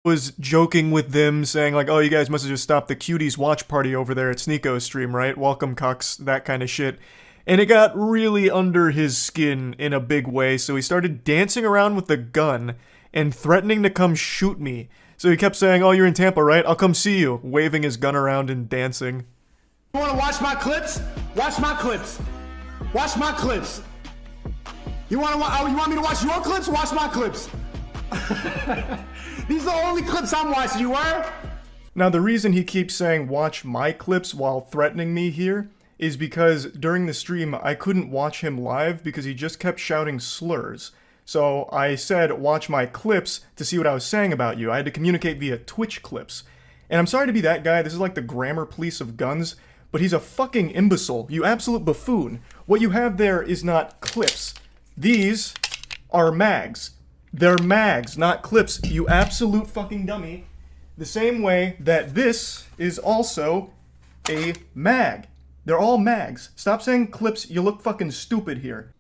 Was joking with them, saying like, oh, you guys must have just stopped the cuties watch party over there at Sneako's stream, right? Welcome, cucks, that kind of shit. And it got really under his skin in a big way, so he started dancing around with the gun and threatening to come shoot me. So he kept saying, oh, you're in Tampa, right? I'll come see you, waving his gun around and dancing. You wanna watch my clips? Watch my clips. Watch my clips. You want me to watch your clips? Watch my clips. These are the only clips I'm watching, you were? Now, the reason he keeps saying watch my clips while threatening me here is because during the stream I couldn't watch him live because he just kept shouting slurs. So I said watch my clips to see what I was saying about you. I had to communicate via Twitch clips. And I'm sorry to be that guy, this is like the grammar police of guns, but he's a fucking imbecile, you absolute buffoon. What you have there is not clips. These are mags. They're mags, not clips, you absolute fucking dummy. The same way that this is also a mag. They're all mags. Stop saying clips, you look fucking stupid here.